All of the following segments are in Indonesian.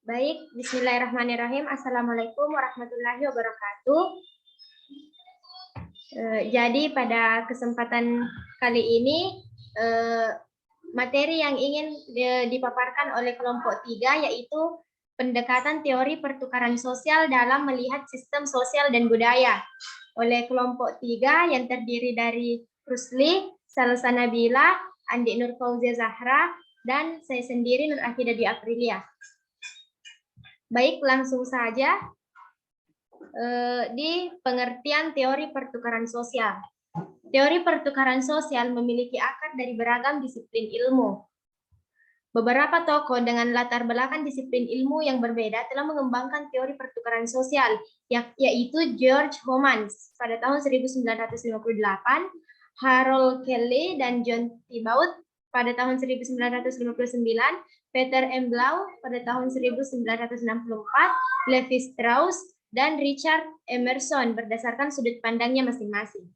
Baik, bismillahirrahmanirrahim. Assalamualaikum warahmatullahi wabarakatuh. Jadi pada kesempatan kali ini, materi yang ingin dipaparkan oleh kelompok 3 yaitu pendekatan teori pertukaran sosial dalam melihat sistem sosial dan budaya. Oleh kelompok 3 yang terdiri dari Rusli, Salsa Nabila, Andi Nur Fauzia Zahra, dan saya sendiri Nur Afidah Dwi Aprilia. Baik, langsung saja di pengertian teori pertukaran sosial. Teori pertukaran sosial memiliki akar dari beragam disiplin ilmu. Beberapa tokoh dengan latar belakang disiplin ilmu yang berbeda telah mengembangkan teori pertukaran sosial, yaitu George Homans pada tahun 1958, Harold Cayley dan John Thibaut pada tahun 1959, Peter M. Blau pada tahun 1964, Levi Strauss, dan Richard Emerson berdasarkan sudut pandangnya masing-masing.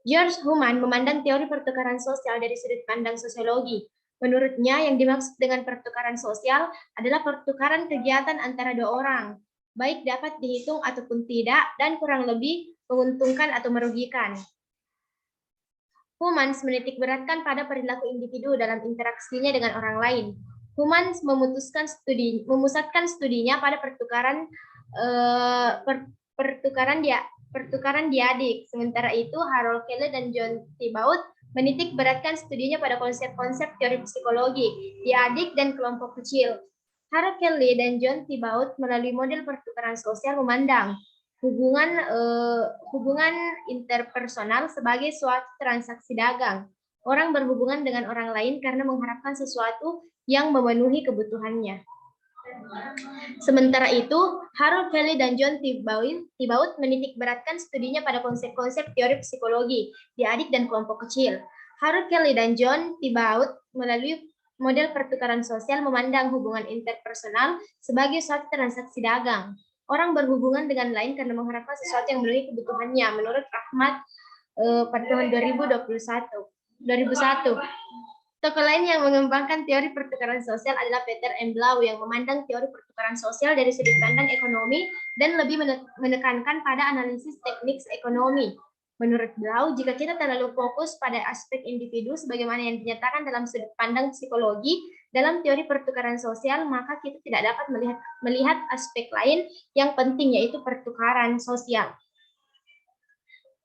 George Homan memandang teori pertukaran sosial dari sudut pandang sosiologi. Menurutnya, yang dimaksud dengan pertukaran sosial adalah pertukaran kegiatan antara dua orang, baik dapat dihitung ataupun tidak, dan kurang lebih menguntungkan atau merugikan. Humans menitik beratkan pada perilaku individu dalam interaksinya dengan orang lain. Humans memusatkan studinya pada pertukaran diadik. Sementara itu, Harold Cayley dan John Thibaut menitik beratkan studinya pada konsep-konsep teori psikologi, diadik dan kelompok kecil. Harold Cayley dan John Thibaut melalui model pertukaran sosial memandang hubungan interpersonal sebagai suatu transaksi dagang. Orang berhubungan dengan orang lain karena mengharapkan sesuatu yang memenuhi kebutuhannya. Sementara itu, Harold Cayley dan John Thibaut menitik beratkan studinya pada konsep-konsep teori psikologi, diadik dan kelompok kecil. Harold Cayley dan John Thibaut melalui model pertukaran sosial memandang hubungan interpersonal sebagai suatu transaksi dagang. Orang berhubungan dengan lain karena mengharapkan sesuatu yang memenuhi kebutuhannya, menurut Rahmat pada tahun 2001. Tokoh lain yang mengembangkan teori pertukaran sosial adalah Peter M. Blau yang memandang teori pertukaran sosial dari sudut pandang ekonomi dan lebih menekankan pada analisis teknik ekonomi. Menurut Blau, jika kita terlalu fokus pada aspek individu sebagaimana yang dinyatakan dalam sudut pandang psikologi, dalam teori pertukaran sosial, maka kita tidak dapat melihat aspek lain yang penting, yaitu pertukaran sosial.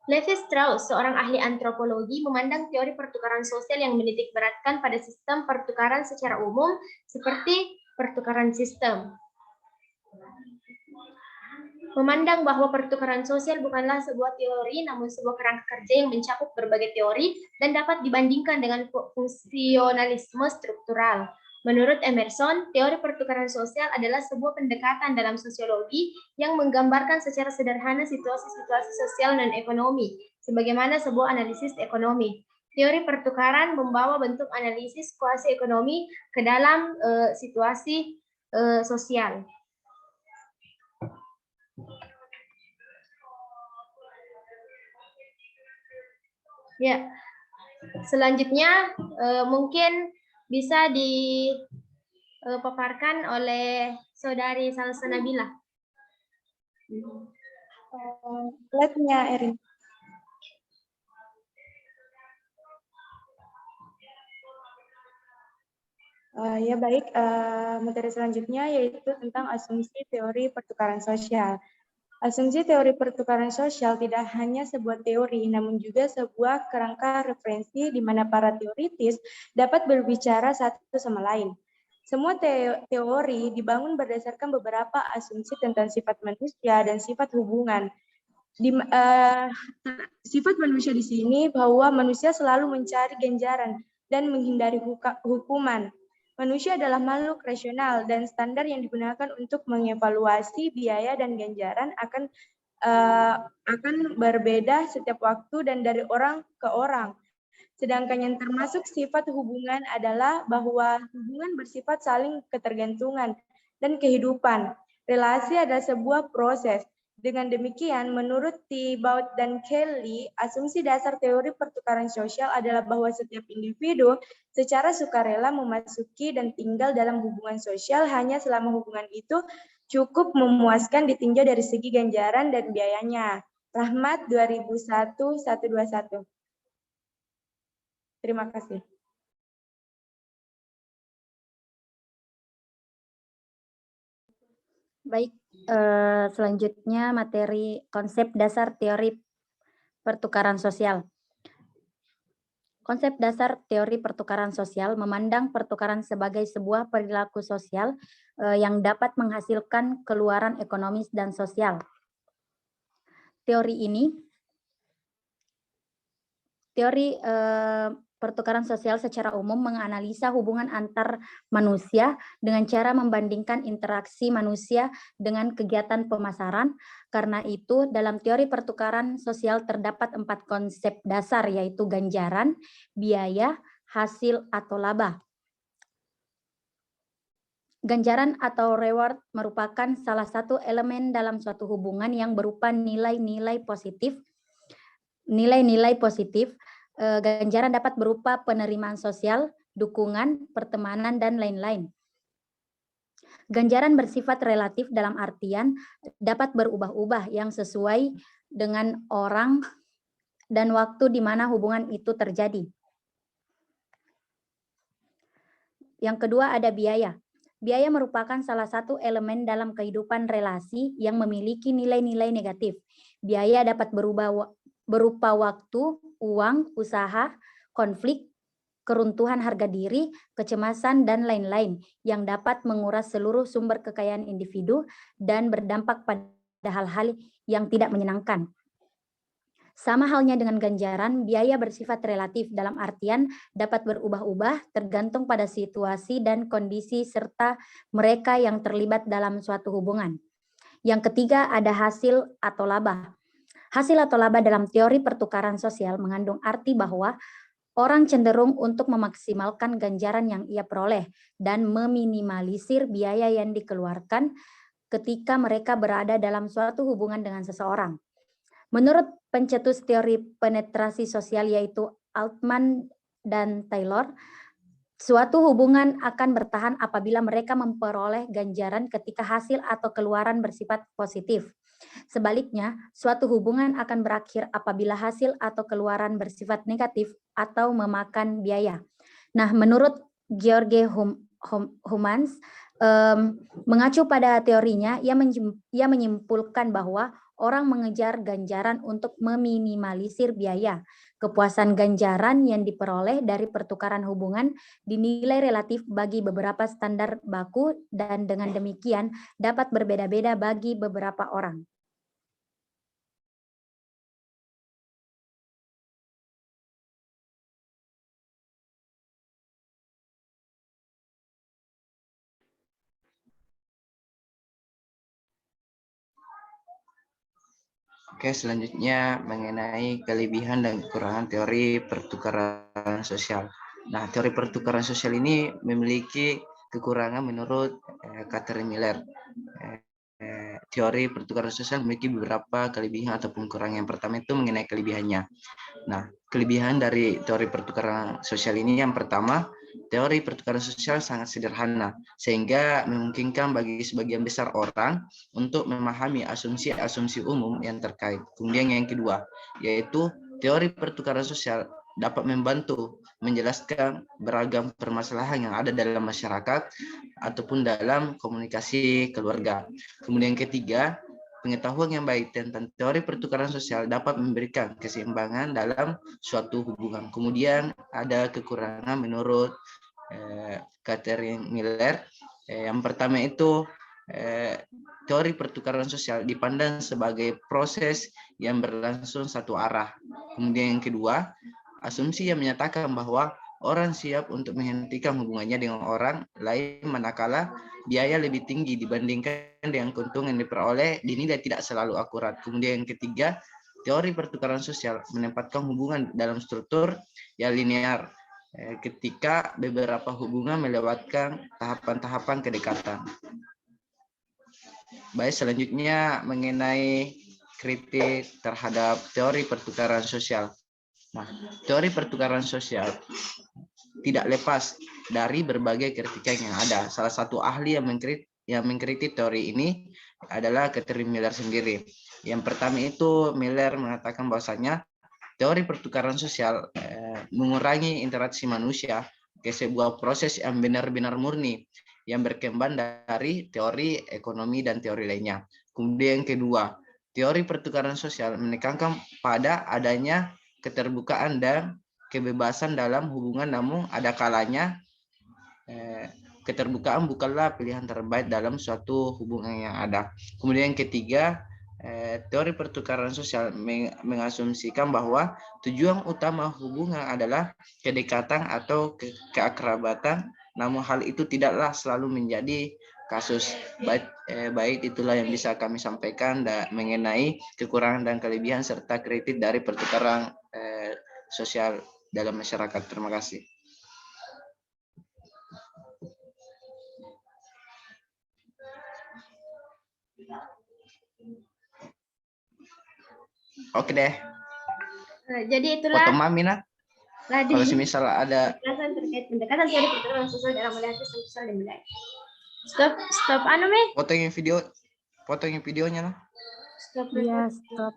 Levi Strauss, seorang ahli antropologi, memandang teori pertukaran sosial yang menitik beratkan pada sistem pertukaran secara umum seperti pertukaran sistem. Memandang bahwa pertukaran sosial bukanlah sebuah teori, namun sebuah kerangka kerja yang mencakup berbagai teori dan dapat dibandingkan dengan fungsionalisme struktural. Menurut Emerson, teori pertukaran sosial adalah sebuah pendekatan dalam sosiologi yang menggambarkan secara sederhana situasi-situasi sosial dan ekonomi, sebagaimana sebuah analisis ekonomi. Teori pertukaran membawa bentuk analisis kuasi ekonomi ke dalam situasi sosial. Ya, selanjutnya mungkin bisa dipaparkan oleh Saudari Salsa Nabila. Slide-nya, Erin. Ya baik, materi selanjutnya yaitu tentang asumsi teori pertukaran sosial. Asumsi teori pertukaran sosial tidak hanya sebuah teori, namun juga sebuah kerangka referensi di mana para teoritis dapat berbicara satu sama lain. Semua teori dibangun berdasarkan beberapa asumsi tentang sifat manusia dan sifat hubungan. Sifat manusia di sini bahwa manusia selalu mencari ganjaran dan menghindari hukuman. Manusia adalah makhluk rasional dan standar yang digunakan untuk mengevaluasi biaya dan ganjaran akan berbeda setiap waktu dan dari orang ke orang. Sedangkan yang termasuk sifat hubungan adalah bahwa hubungan bersifat saling ketergantungan dan kehidupan. Relasi adalah sebuah proses. Dengan demikian, menurut Thibault dan Kelly, asumsi dasar teori pertukaran sosial adalah bahwa setiap individu secara sukarela memasuki dan tinggal dalam hubungan sosial hanya selama hubungan itu cukup memuaskan ditinjau dari segi ganjaran dan biayanya. Rahmat 2001-121. Terima kasih. Baik, selanjutnya materi konsep dasar teori pertukaran sosial. Konsep dasar teori pertukaran sosial memandang pertukaran sebagai sebuah perilaku sosial yang dapat menghasilkan keluaran ekonomis dan sosial. Teori pertukaran sosial secara umum menganalisa hubungan antar manusia dengan cara membandingkan interaksi manusia dengan kegiatan pemasaran. Karena itu, dalam teori pertukaran sosial terdapat 4 konsep dasar, yaitu ganjaran, biaya, hasil, atau laba. Ganjaran atau reward merupakan salah satu elemen dalam suatu hubungan yang berupa nilai-nilai positif. Ganjaran dapat berupa penerimaan sosial, dukungan, pertemanan, dan lain-lain. Ganjaran bersifat relatif dalam artian dapat berubah-ubah yang sesuai dengan orang dan waktu di mana hubungan itu terjadi. Yang kedua ada biaya. Biaya merupakan salah satu elemen dalam kehidupan relasi yang memiliki nilai-nilai negatif. Biaya dapat berupa waktu, uang, usaha, konflik, keruntuhan harga diri, kecemasan, dan lain-lain yang dapat menguras seluruh sumber kekayaan individu dan berdampak pada hal-hal yang tidak menyenangkan. Sama halnya dengan ganjaran, biaya bersifat relatif dalam artian dapat berubah-ubah tergantung pada situasi dan kondisi serta mereka yang terlibat dalam suatu hubungan. Yang ketiga ada hasil atau laba. Hasil atau laba dalam teori pertukaran sosial mengandung arti bahwa orang cenderung untuk memaksimalkan ganjaran yang ia peroleh dan meminimalisir biaya yang dikeluarkan ketika mereka berada dalam suatu hubungan dengan seseorang. Menurut pencetus teori penetrasi sosial yaitu Altman dan Taylor, suatu hubungan akan bertahan apabila mereka memperoleh ganjaran ketika hasil atau keluaran bersifat positif. Sebaliknya, suatu hubungan akan berakhir apabila hasil atau keluaran bersifat negatif atau memakan biaya. Nah, menurut George Humans, mengacu pada teorinya, ia menyimpulkan bahwa orang mengejar ganjaran untuk meminimalisir biaya. Kepuasan ganjaran yang diperoleh dari pertukaran hubungan dinilai relatif bagi beberapa standar baku dan dengan demikian dapat berbeda-beda bagi beberapa orang. Oke, selanjutnya mengenai kelebihan dan kekurangan teori pertukaran sosial. Nah, teori pertukaran sosial ini memiliki kekurangan menurut Catherine Miller. Teori pertukaran sosial memiliki beberapa kelebihan ataupun kekurangan. Yang pertama itu mengenai kelebihannya. Nah, kelebihan dari teori pertukaran sosial ini yang pertama, teori pertukaran sosial sangat sederhana, sehingga memungkinkan bagi sebagian besar orang untuk memahami asumsi-asumsi umum yang terkait. Kemudian yang kedua, yaitu teori pertukaran sosial dapat membantu menjelaskan beragam permasalahan yang ada dalam masyarakat ataupun dalam komunikasi keluarga. Kemudian ketiga, pengetahuan yang baik tentang teori pertukaran sosial dapat memberikan keseimbangan dalam suatu hubungan. Kemudian ada kekurangan menurut Catherine Miller. Yang pertama itu teori pertukaran sosial dipandang sebagai proses yang berlangsung satu arah. Kemudian yang kedua, asumsi yang menyatakan bahwa orang siap untuk menghentikan hubungannya dengan orang lain manakala biaya lebih tinggi dibandingkan dengan keuntungan yang diperoleh dinilai tidak selalu akurat. Kemudian yang ketiga, teori pertukaran sosial menempatkan hubungan dalam struktur yang linear ketika beberapa hubungan melewatkan tahapan-tahapan kedekatan. Baik, selanjutnya mengenai kritik terhadap teori pertukaran sosial. Nah, teori pertukaran sosial tidak lepas dari berbagai kritikan yang ada. Salah satu ahli yang mengkritik teori ini adalah Catherine Miller sendiri. Yang pertama itu Miller mengatakan bahwasanya teori pertukaran sosial mengurangi interaksi manusia ke sebuah proses yang benar-benar murni yang berkembang dari teori ekonomi dan teori lainnya. Kemudian yang kedua, teori pertukaran sosial menekankan pada adanya keterbukaan dan kebebasan dalam hubungan, namun ada kalanya keterbukaan bukanlah pilihan terbaik dalam suatu hubungan yang ada. Kemudian yang ketiga, teori pertukaran sosial mengasumsikan bahwa tujuan utama hubungan adalah kedekatan atau keakrabatan, namun hal itu tidaklah selalu menjadi kasus. Baik itulah yang bisa kami sampaikan mengenai kekurangan dan kelebihan serta kritik dari pertukaran sosial dalam masyarakat. Terima kasih. Oke deh. Jadi itulah Foto Mami nak. tadi Kalau semisal ada penjelasan terkait pendekatan teori pertukaran sosial dalam melihat sistem sosial dan budaya. Stop anu Mi. foto yang videonya lah. Stop Iya, record. stop.